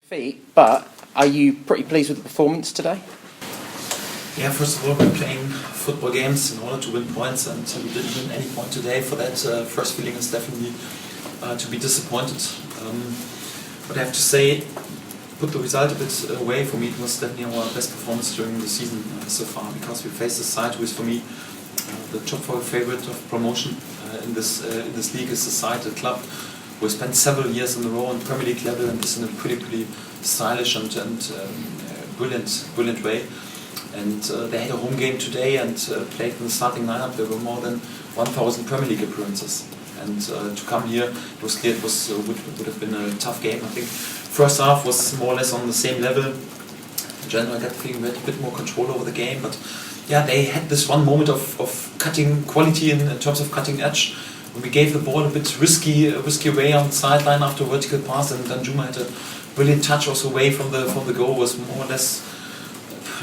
defeat, but are you pretty pleased with the performance today? Yeah, first of all, we're playing football games in order to win points, and we didn't win any point today. For that, first feeling is definitely to be disappointed. But I have to say, put the result a bit away. For me, it was definitely our best performance during the season so far, because we faced a side who is, for me, the top four favourite of promotion in this league. Is the side, a club, who has spent several years in a row on Premier League level and is in a pretty stylish and brilliant way. And they had a home game today and played in the starting lineup. There were more than 1,000 Premier League appearances. And to come here, it was clear it would have been a tough game. I think first half was more or less on the same level. In general, I got the feeling we had a bit more control over the game. But yeah, they had this one moment of cutting quality in terms of cutting edge. When we gave the ball a bit risky away on the sideline after a vertical pass, and Danjuma had a brilliant touch also away from the goal. Was more or less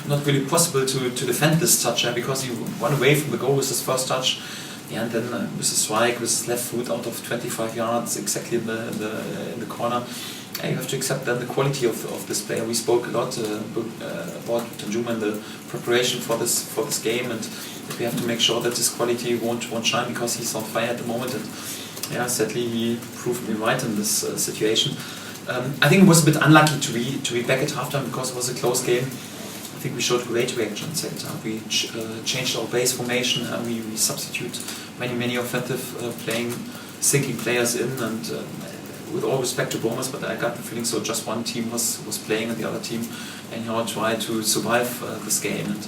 not really possible to defend this touch, because he won away from the goal with his first touch. Yeah, and then with a strike with his left foot out of 25 yards, exactly in the corner. Yeah, you have to accept then the quality of this player. We spoke a lot about Danjuma and the preparation for this game, and we have to make sure that this quality won't shine, because he's on fire at the moment. And yeah, sadly he proved me right in this situation. I think it was a bit unlucky to be back at halftime, because it was a close game. I think we showed great reaction in the second half. We changed our base formation. We substitute many offensive sinking players in, and with all respect to Bournemouth, but I got the feeling so just one team was playing and the other team anyhow tried to survive this game. And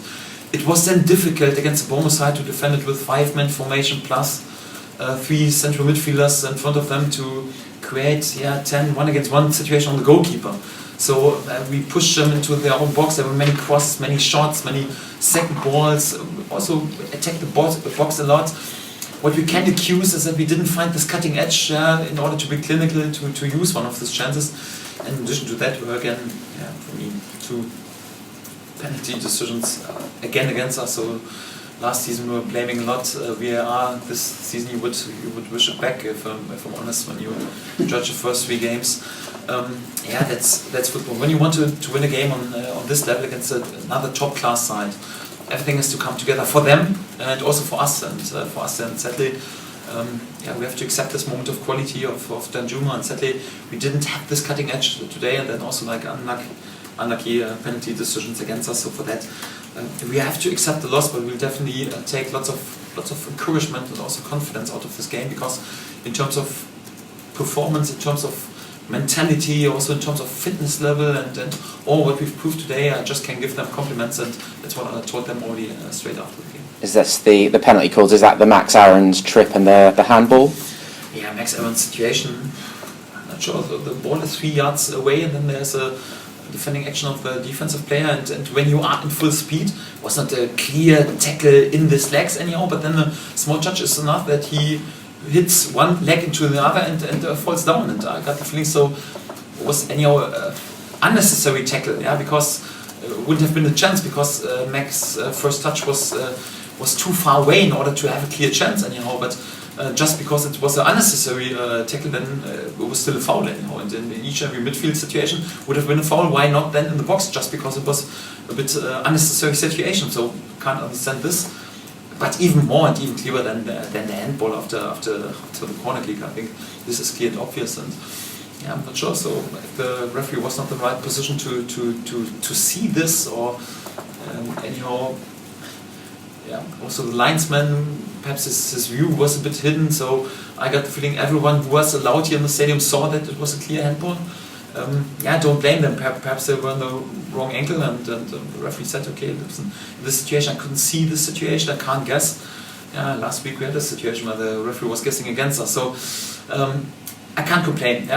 it was then difficult against the Bournemouth side to defend it with 5-man formation plus 3 central midfielders in front of them to create 10 1-against-1 situation on the goalkeeper. So we pushed them into their own box. There were many crosses, many shots, many second balls. Also attacked the box a lot. What we can accuse is that we didn't find this cutting edge in order to be clinical to use one of these chances. And in addition to that, we were again, for me, 2 penalty decisions again against us. So last season we were blaming a lot VAR. This season you would wish it back, if I'm honest, when you judge the first 3 games. That's football. When you want to win a game on this level against another top class side, everything has to come together for them and also for us. And for us, then sadly, we have to accept this moment of quality of Danjuma. And sadly, we didn't have this cutting edge today, and then also unlucky penalty decisions against us. So for that, we have to accept the loss, but we'll definitely take lots of encouragement and also confidence out of this game, because in terms of performance, in terms of mentality, also in terms of fitness level and all what we've proved today, I just can give them compliments, and that's what I told them already straight after the game. Is this the penalty calls? Is that the Max Aaron's trip and the handball? Yeah, Max Aaron's situation, I'm not sure. The ball is 3 yards away, and then there's a defending action of the defensive player, and when you are in full speed, it was not a clear tackle in his legs anyhow, but then a small touch is enough that he hits one leg into the other and falls down, and I got the feeling so it was anyhow unnecessary tackle, because it wouldn't have been a chance, because Max's first touch was too far away in order to have a clear chance anyhow, but just because it was an unnecessary tackle, then it was still a foul anyhow, and in each and every midfield situation would have been a foul. Why not then in the box, just because it was a bit unnecessary situation? So can't understand this. But even more and even clearer than the handball after the corner kick. I think this is clear and obvious, and I'm not sure. So if the referee was not in the right position to see this, or anyhow, also the linesman, perhaps his view was a bit hidden. So I got the feeling everyone who was allowed here in the stadium saw that it was a clear handball. Don't blame them. Perhaps they were on the wrong angle, and the referee said, okay, listen, in this situation I couldn't see this situation, I can't guess. Last week we had a situation where the referee was guessing against us, so I can't complain.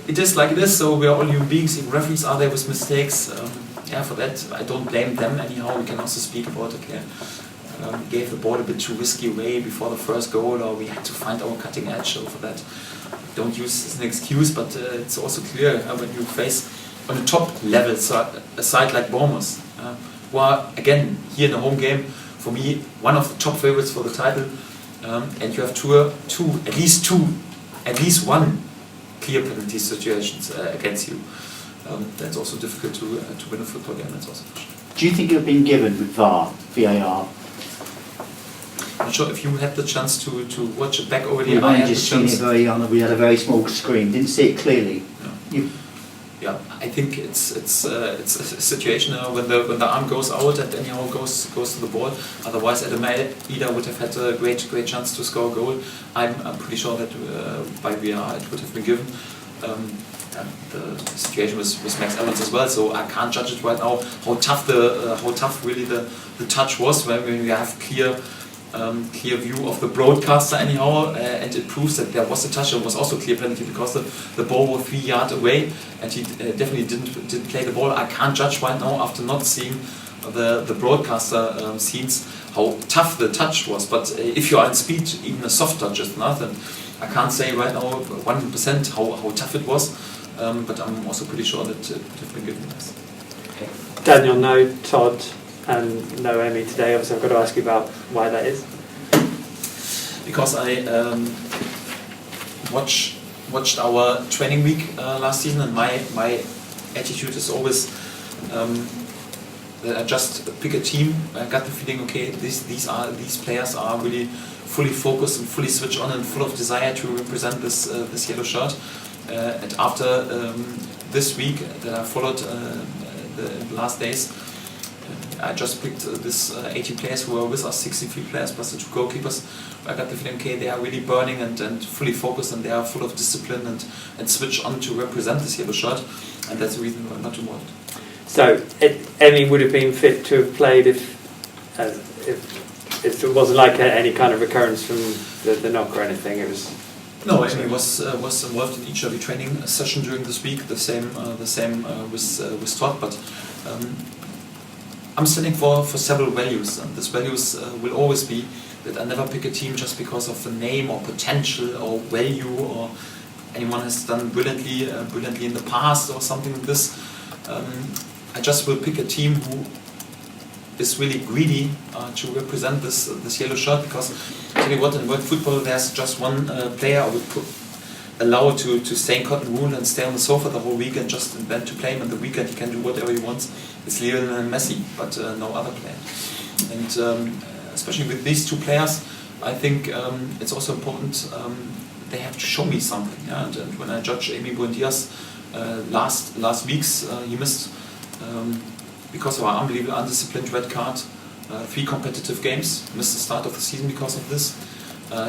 It is like it is, so we are all human beings. Even referees are there with mistakes. For that I don't blame them anyhow. We can also speak about, okay, we gave the ball a bit too risky away before the first goal, or we had to find our cutting edge. So for that, don't use this as an excuse, but it's also clear when you face on the top level a side like Bournemouth, who are again here in the home game, for me one of the top favourites for the title, and you have at least one clear penalty situations against you. that's also difficult to win a football game. That's also for sure. Do you think you've been given with VAR? I'm not sure if you had the chance to watch it back already. We've only just seen it we had a very small screen, didn't see it clearly. Yeah, I think it's a situation when the arm goes out and anyhow goes to the ball. Otherwise, Ida would have had a great chance to score a goal. I'm pretty sure that by VAR it would have been given. The situation with Max Evans as well, so I can't judge it right now how tough really the touch was when we have clear view of the broadcaster anyhow, and it proves that there was a touch. It was also clear penalty because the ball was 3 yards away, and he definitely didn't play the ball. I can't judge right now after not seeing the broadcaster scenes how tough the touch was. But if you are in speed, even a soft touch is nothing. I can't say right now 100% how tough it was, but I'm also pretty sure that it would have been given us. Okay. Daniel, no Todd and no Emmy today. Obviously, I've got to ask you about why that is. Because I watched our training week last season, and my attitude is always that I just pick a team. I got the feeling, okay, these players are really fully focused and fully switched on and full of desire to represent this yellow shirt. And after this week that I followed the last days, I just picked this 80 players who were with us, 63 players plus the 2 goalkeepers. I got the feeling, okay, they are really burning and fully focused, and they are full of discipline and switch on to represent this yellow shirt, and that's the reason why I'm not involved. So Emmy would have been fit to have played if it wasn't like any kind of recurrence from the knock or anything. It was. No, Emmy was involved in each every training session during this week. The same with Todd, but. I'm standing for several values, and these values will always be that I never pick a team just because of the name or potential or value or anyone has done brilliantly in the past or something like this. I just will pick a team who is really greedy to represent this yellow shirt, because I tell you what, in world football there's just one player I would allow to stay in cotton wool and stay on the sofa the whole week and just invent to play him on the weekend. He can do whatever he wants. It's Lionel Messi, but no other player. And especially with these 2 players, I think it's also important they have to show me something. Yeah? And when I judge Amy Buendia's last weeks, he missed, because of our unbelievable undisciplined red card, 3 competitive games, missed the start of the season because of this.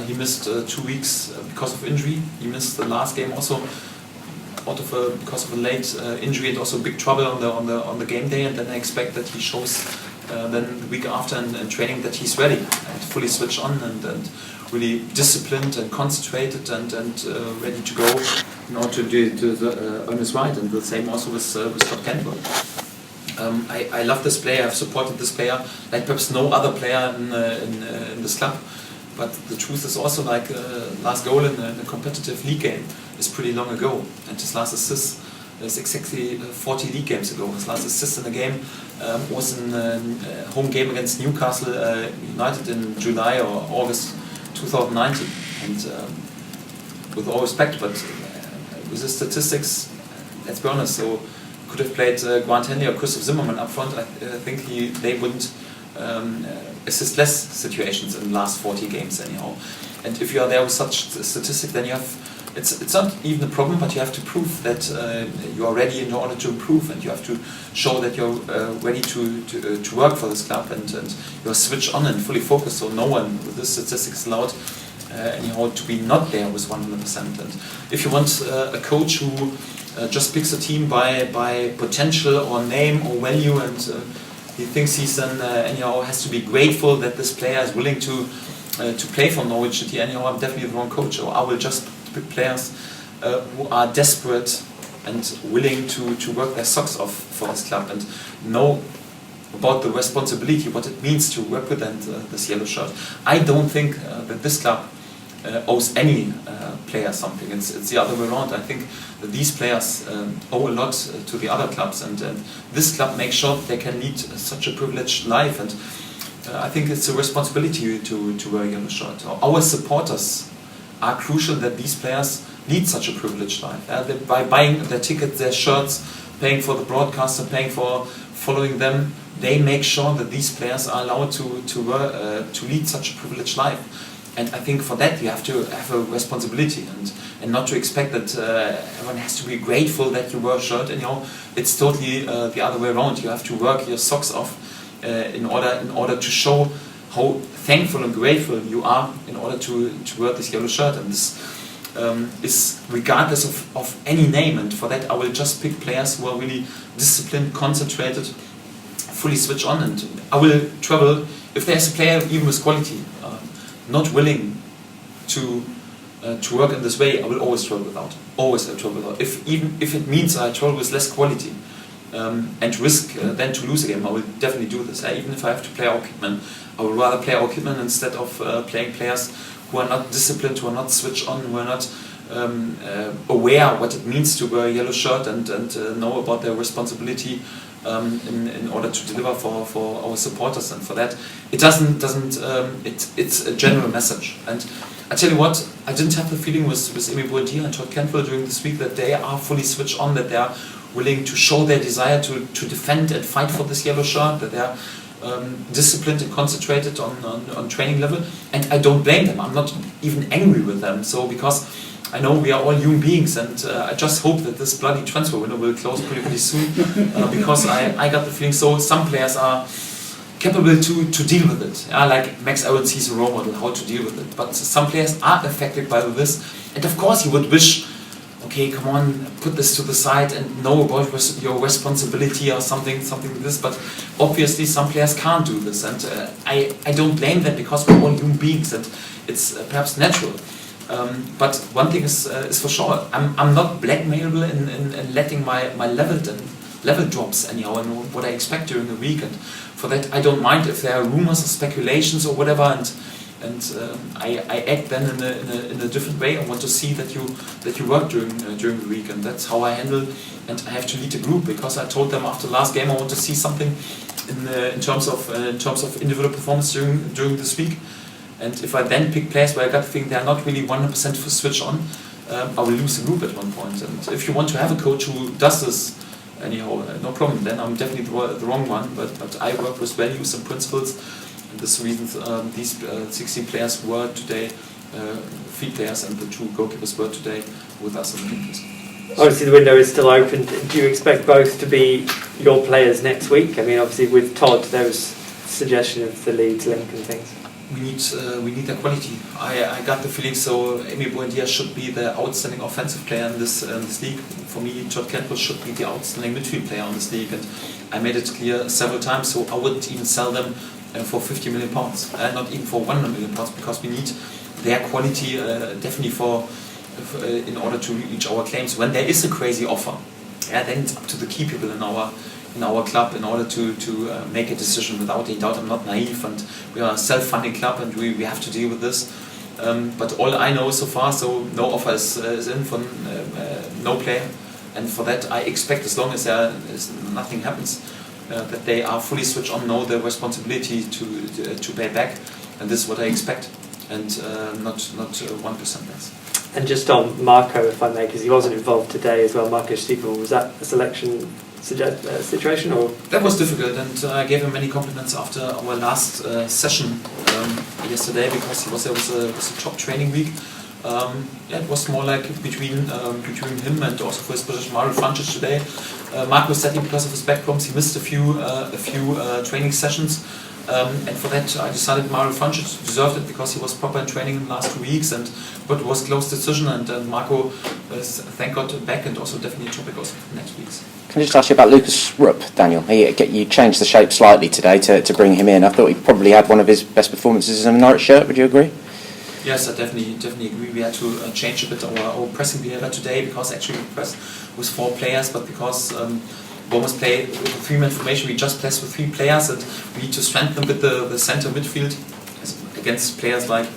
He missed 2 weeks because of injury. He missed the last game also because of a late injury, and also big trouble on the game day. And then I expect that he shows then the week after in training that he's ready and fully switched on and really disciplined and concentrated and ready to go in order to earn his right. And the same also with Todd Cantwell. I love this player. I've supported this player like perhaps no other player in this club. But the truth is also, like last goal in a competitive league game is pretty long ago, and his last assist is exactly 40 league games ago. His last assist in a game was in a home game against Newcastle United in July or August 2019. And with all respect, but with the statistics, let's be honest, so could have played Grant Henley or Christoph Zimmermann up front. I think they wouldn't assist less situations in the last 40 games anyhow. And if you are there with such statistics, then you have, it's not even a problem, but you have to prove that you are ready in order to improve, and you have to show that you're ready to work for this club, and you're switched on and fully focused. So no one with this statistics is allowed anyhow to be not there with 100%. And if you want a coach who just picks a team by potential or name or value, and he thinks he's then anyhow has to be grateful that this player is willing to play for Norwich City, anyhow, I'm definitely the wrong coach. Or I will just pick players who are desperate and willing to work their socks off for this club and know about the responsibility, what it means to represent this yellow shirt. I don't think that this club owes any player something. It's the other way around. I think that these players owe a lot to the other clubs, and this club makes sure that they can lead such a privileged life, and I think it's a responsibility to wear a yellow shirt. Our supporters are crucial that these players lead such a privileged life. By buying their tickets, their shirts, paying for the broadcaster, paying for following them, they make sure that these players are allowed to lead such a privileged life. And I think for that you have to have a responsibility and not to expect that everyone has to be grateful that you wear a shirt. And it's totally the other way around. You have to work your socks off in order to show how thankful and grateful you are in order to wear this yellow shirt. And this is regardless of any name. And for that I will just pick players who are really disciplined, concentrated, fully switch on, and I will travel if there's a player even with quality not willing to work in this way. I will always travel without. Even if it means I travel with less quality and risk then to lose a game, I will definitely do this. Even if I have to play our kitman, I would rather play our kitman instead of playing players who are not disciplined, who are not switched on, who are not aware what it means to wear a yellow shirt and know about their responsibility in order to deliver for our supporters. And for that, it's a general message. And I tell you what, I didn't have the feeling with Buendia and Todd Cantwell during this week that they are fully switched on, that they are willing to show their desire to defend and fight for this yellow shirt, that they are disciplined and concentrated on training level. And I don't blame them. I'm not even angry with them. So because I know we are all human beings, and I just hope that this bloody transfer window will close pretty soon, because I got the feeling so some players are capable to deal with it. Like Max Aaron sees a role model how to deal with it, but some players are affected by this, and of course you would wish, okay, come on, put this to the side and know about your responsibility or something like this, but obviously some players can't do this, and I don't blame them because we're all human beings and it's perhaps natural. But one thing is for sure, I'm not blackmailable in letting my level drops anyhow and what I expect during the week, and for that I don't mind if there are rumors or speculations or whatever, and I act then in a different way. I want to see that you work during the week, and that's how I handle. And I have to lead the group because I told them after the last game I want to see something in terms of individual performance during this week. And if I then pick players where I got the feeling they are not really 100% switch on, I will lose the group at one point. And if you want to have a coach who does this, anyhow, no problem. Then I'm definitely the wrong one. But I work with values and principles, and this is the reason these 16 players were today field players, and the 2 goalkeepers were today with us in the meetings. Obviously the window is still open. Do you expect both to be your players next week? I mean, obviously with Todd there was suggestion of the Leeds link and things. We need the quality. I got the feeling so. Buendia should be the outstanding offensive player in this league. For me, Todd Cantwell should be the outstanding midfield player in this league, and I made it clear several times. So I wouldn't even sell them for £50 million, not even for £100 million, because we need their quality definitely in order to reach our claims. When there is a crazy offer, then it's up to the key people in our club in order to make a decision. Without any doubt, I'm not naive, and we are a self-funding club, and we have to deal with this. But all I know so far, so no offer is in from no player, and for that I expect, as long as nothing happens, that they are fully switched on, know the responsibility to pay back, and this is what I expect, and not 1% less. And just on Marco, if I may, because he wasn't involved today as well, Marco Stiefel, was that a selection situation, or? That was difficult, and I gave him many compliments after our last session yesterday, because there was a top training week. It was more like between him and also for his position Mario Frančić today. Marco said because of his back problems he missed a few training sessions. And for that I decided Mario Frančić deserved it because he was proper in training in the last 2 weeks, but it was a close decision, and Marco is, thank God, back, and also definitely a topic also for next week's. Can I just ask you about Lucas Rupp, Daniel? You changed the shape slightly today to bring him in. I thought he probably had one of his best performances in a Norwich shirt. Would you agree? Yes, I definitely agree. We had to change a bit our pressing behavior today, because actually we pressed with 4 players, but because Bournemouth play with a 3-man formation, we just press with 3 players, and we need to strengthen with the centre midfield against players like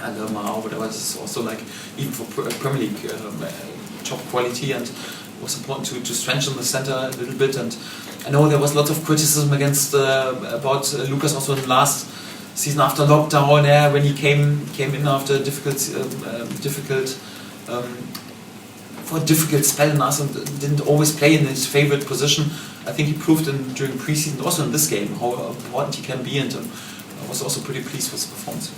Lerma or whatever. This is also like even for Premier League top quality, and it was important to strengthen the centre a little bit. And I know there was lots of criticism about Lucas also in the last season after lockdown, when he came in after a difficult for a difficult spell in us and didn't always play in his favourite position. I think he proved during pre-season, also in this game, how important he can be, and I was also pretty pleased with his performance.